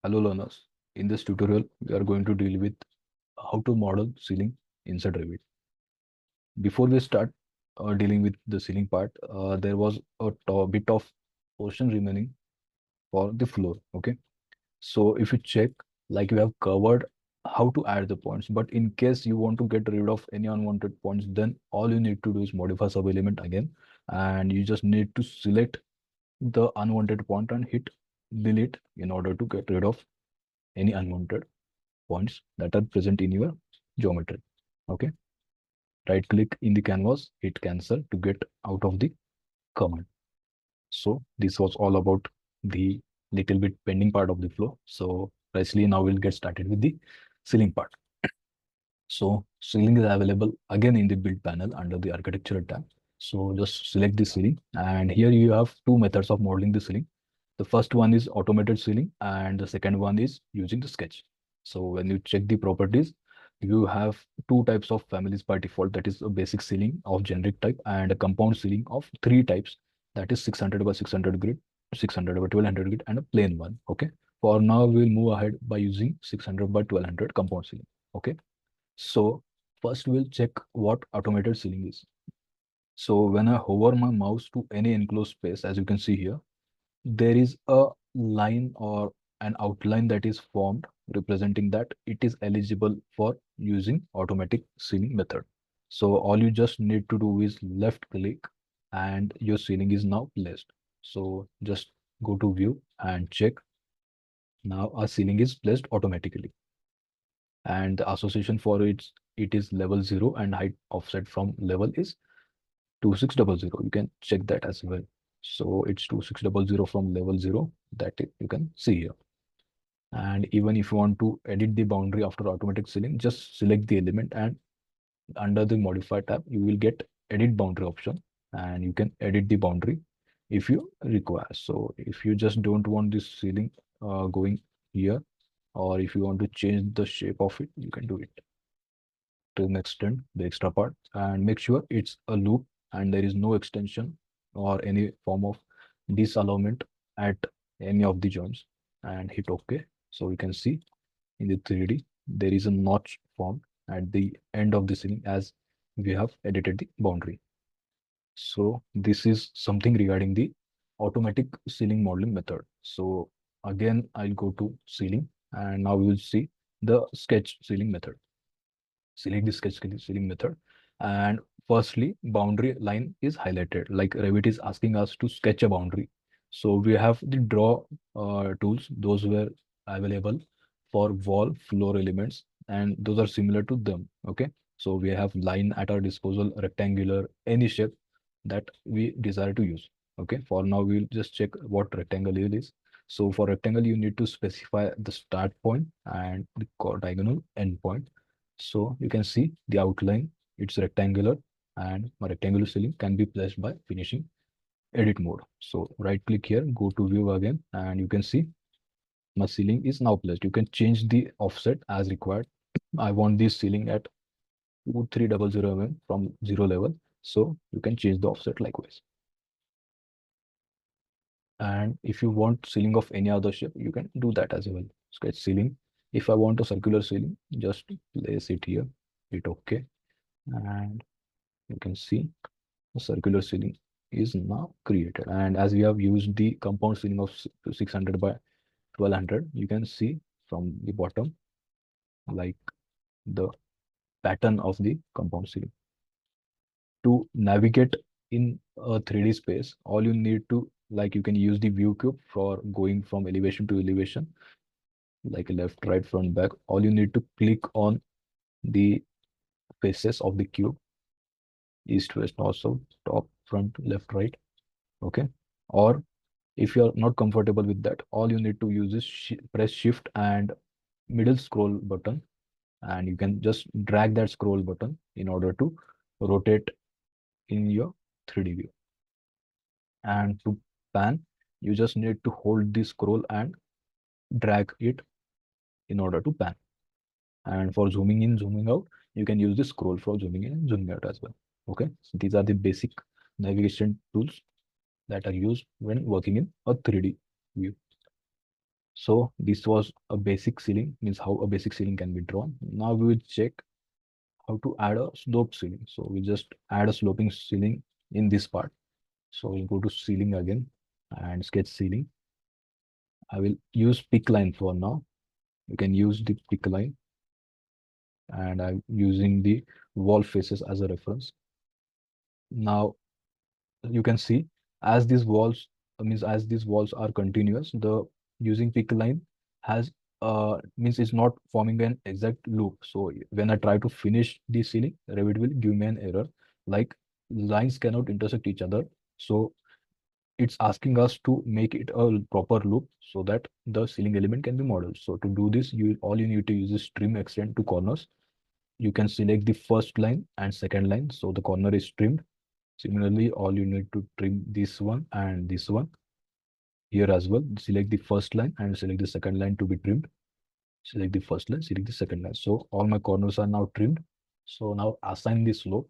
Hello learners, in this tutorial we are going to deal with how to model ceiling inside Revit. Before we start dealing with the ceiling part, there was a bit of portion remaining for the floor. Okay, so if you check, like we have covered how to add the points, but in case you want to get rid of any unwanted points, then all you need to do is modify sub element again, and you just need to select the unwanted point and hit delete in order to get rid of any unwanted points that are present in your geometry. Okay, right click in the canvas, hit cancel to get out of the command. So this was all about the little bit pending part of the flow. So precisely now we'll get started with the ceiling part. So ceiling is available again in the build panel under the architecture tab. So just select the ceiling, and here you have two methods of modeling the ceiling. The first one is automated ceiling and the second one is using the sketch. So when you check the properties, you have two types of families by default, that is a basic ceiling of generic type and a compound ceiling of three types, that is 600 by 600 grid, 600 by 1200 grid and a plain one. Okay. For now, we'll move ahead by using 600 by 1200 compound ceiling. Okay. So first we'll check what automated ceiling is. So when I hover my mouse to any enclosed space, as you can see here, there is a line or an outline that is formed representing that it is eligible for using automatic ceiling method. So all you just need to do is left click and your ceiling is now placed. So just go to view and check. Now our ceiling is placed automatically, and the association for it is level 0 and height offset from level is 2600. You can check that as well. So it's 2600 from level 0 that you can see here. And even if you want to edit the boundary after automatic ceiling, just select the element and under the modify tab, you will get edit boundary option and you can edit the boundary if you require. So if you just don't want this ceiling going here, or if you want to change the shape of it, you can do it to an extent, the extra part, and make sure it's a loop and there is no extension or any form of disallowment at any of the joints, and hit OK. So you can see in the 3D, there is a notch formed at the end of the ceiling as we have edited the boundary. So this is something regarding the automatic ceiling modeling method. So again, I'll go to ceiling and now we will see the sketch ceiling method. Select the sketch ceiling method, and firstly boundary line is highlighted, like Revit is asking us to sketch a boundary. So we have the draw tools, those were available for wall floor elements and those are similar to them. Okay, so we have line at our disposal, rectangular, any shape that we desire to use. Okay, for now we'll just check what rectangle is. So for rectangle you need to specify the start point and the diagonal end point. So you can see the outline, it's rectangular, and my rectangular ceiling can be placed by finishing edit mode. So right click here, go to view again, and you can see my ceiling is now placed. You can change the offset as required. I want this ceiling at 2300 from 0 level. So you can change the offset likewise. And if you want ceiling of any other shape, you can do that as well. Sketch ceiling. If I want a circular ceiling, just place it here, hit OK, and you can see the circular ceiling is now created. And as we have used the compound ceiling of 600 by 1200, you can see from the bottom, like the pattern of the compound ceiling. To navigate in a 3D space, all you need to, like, you can use the view cube for going from elevation to elevation, like left, right, front, back. All you need to click on the faces of the cube, east, west, north, south, top, front, left, right. Okay. Or if you're not comfortable with that, all you need to use is press shift and middle scroll button, and you can just drag that scroll button in order to rotate in your 3D view. And to pan, you just need to hold the scroll and drag it in order to pan. And for zooming in, zooming out, you can use the scroll for zooming in and zooming out as well. Okay, so these are the basic navigation tools that are used when working in a 3D view. So this was a basic ceiling, means how a basic ceiling can be drawn. Now we will check how to add a slope ceiling. So we just add a sloping ceiling in this part. So we'll go to ceiling again and sketch ceiling. I will use pick line for now. You can use the pick line, and I'm using the wall faces as a reference. Now you can see as these walls means as these walls are continuous, the using pick line has means it's not forming an exact loop. So when I try to finish the ceiling, Revit will give me an error like lines cannot intersect each other. So it's asking us to make it a proper loop so that the ceiling element can be modeled. So to do this, you all you need to use is trim extend to corners. You can select the first line and second line, so the corner is trimmed. Similarly, all you need to trim this one and this one here as well. Select the first line and select the second line to be trimmed. Select the first line, select the second line. So all my corners are now trimmed. So now assign the slope.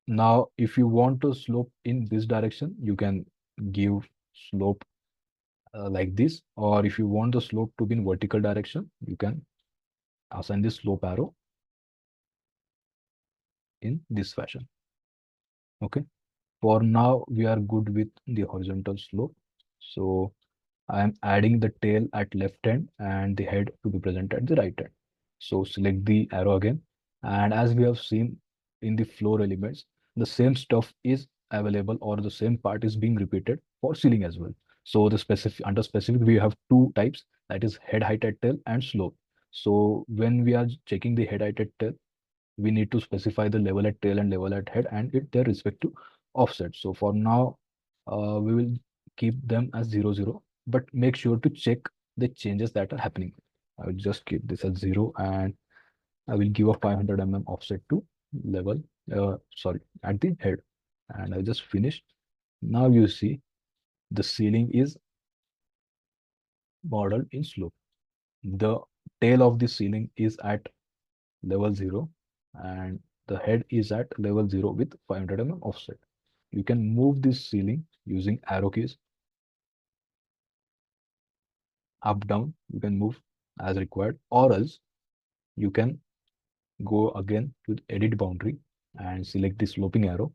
Now, if you want to slope in this direction, you can give slope like this. Or if you want the slope to be in vertical direction, you can assign the slope arrow in this fashion. Okay. For now, we are good with the horizontal slope. So I am adding the tail at left hand and the head to be present at the right hand. So select the arrow again. And as we have seen in the floor elements, the same stuff is available or the same part is being repeated for ceiling as well. So the specific under specific, we have two types, that is head height at tail and slope. So when we are checking the head height at tail, we need to specify the level at tail and level at head and their respective offset. So for now, we will keep them as 0, 0, but make sure to check the changes that are happening. I will just keep this as 0 and I will give a 500 offset to level, sorry, at the head. And I just finished. Now you see the ceiling is modeled in slope. The tail of the ceiling is at level 0 and the head is at level 0 with 500 offset. You can move this ceiling using arrow keys up, down. You can move as required, or else you can go again to the edit boundary and select the sloping arrow,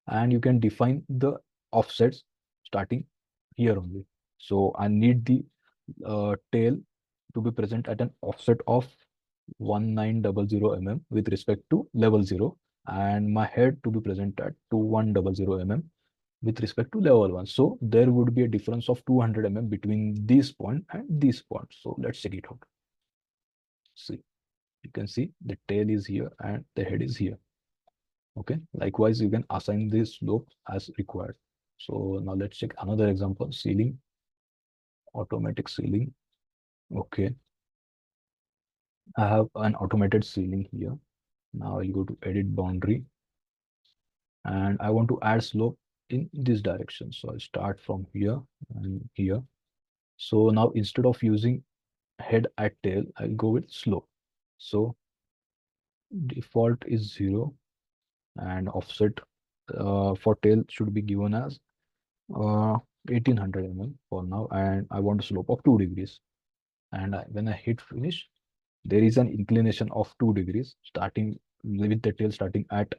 and you can define the offsets starting here only. So I need the tail to be present at an offset of 1900 with respect to level 0, and my head to be present at 2100 with respect to level 1. So there would be a difference of 200 between this point and this point. So let's check it out. See, you can see the tail is here and the head is here. Okay, likewise you can assign this slope as required. So now let's check another example, ceiling, automatic ceiling. Okay, I have an automated ceiling here. Now I'll go to edit boundary and I want to add slope in this direction. So I'll start from here and here. So now instead of using head at tail, I'll go with slope. So default is 0 and offset for tail should be given as 1800 for now, and I want a slope of 2 degrees. And when I hit finish, there is an inclination of 2 degrees starting with the tail starting at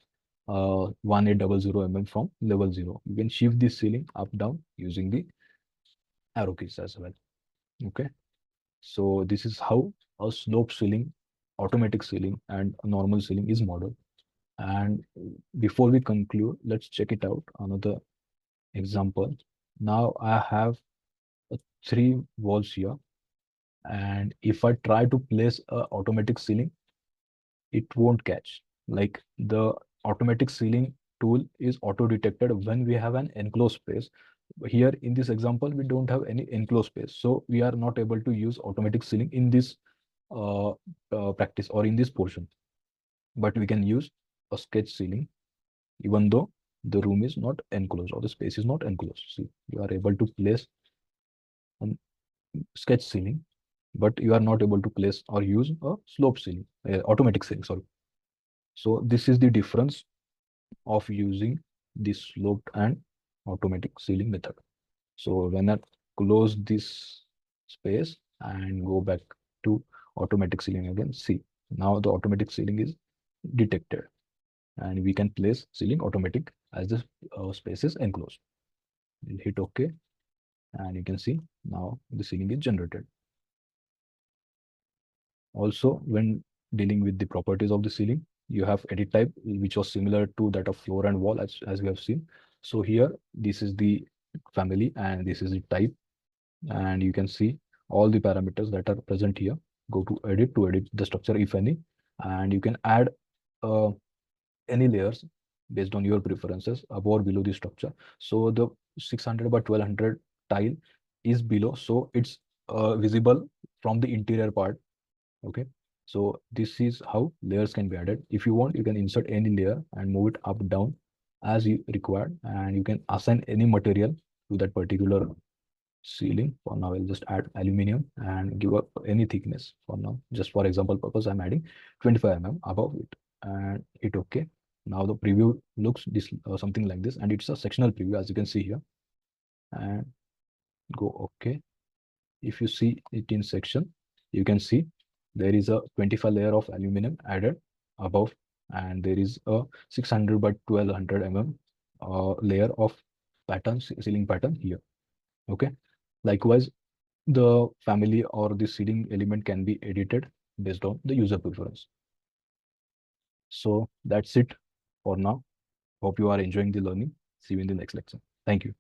1800 from level 0. You can shift this ceiling up down using the arrow keys as well. Okay, so this is how a slope ceiling, automatic ceiling, and a normal ceiling is modeled. And before we conclude, let's check it out. Another example. Now I have 3 walls here, and if I try to place a automatic ceiling, it won't catch. Like the automatic ceiling tool is auto detected when we have an enclosed space. Here in this example, we don't have any enclosed space, so we are not able to use automatic ceiling in this practice or in this portion. But we can use a sketch ceiling even though the room is not enclosed or the space is not enclosed. See, you are able to place a sketch ceiling, but you are not able to place or use a slope ceiling, automatic ceiling, sorry. So this is the difference of using the sloped and automatic ceiling method. So when I close this space and go back to automatic ceiling again. See, now the automatic ceiling is detected, and we can place ceiling automatic as the space is enclosed. We'll hit OK, and you can see now the ceiling is generated. Also, when dealing with the properties of the ceiling, you have edit type, which was similar to that of floor and wall, as we have seen. So here, this is the family and this is the type, and you can see all the parameters that are present here. Go to edit the structure, if any, and you can add uh, any layers based on your preferences above or below the structure. So the 600 by 1200 tile is below, so it's visible from the interior part. Okay, so this is how layers can be added. If you want, you can insert any layer and move it up down as you require, and you can assign any material to that particular ceiling. For now, I'll just add aluminum and give up any thickness. For now, just for example purpose, I'm adding 25 mm above it and hit OK. Now the preview looks this something like this, and it's a sectional preview, as you can see here, and go OK. If you see it in section, you can see there is a 25 layer of aluminum added above, and there is a 600 by 1200 layer of pattern, ceiling pattern here. Okay, likewise, the family or the ceiling element can be edited based on the user preference. So that's it for now. Hope you are enjoying the learning. See you in the next lecture. Thank you.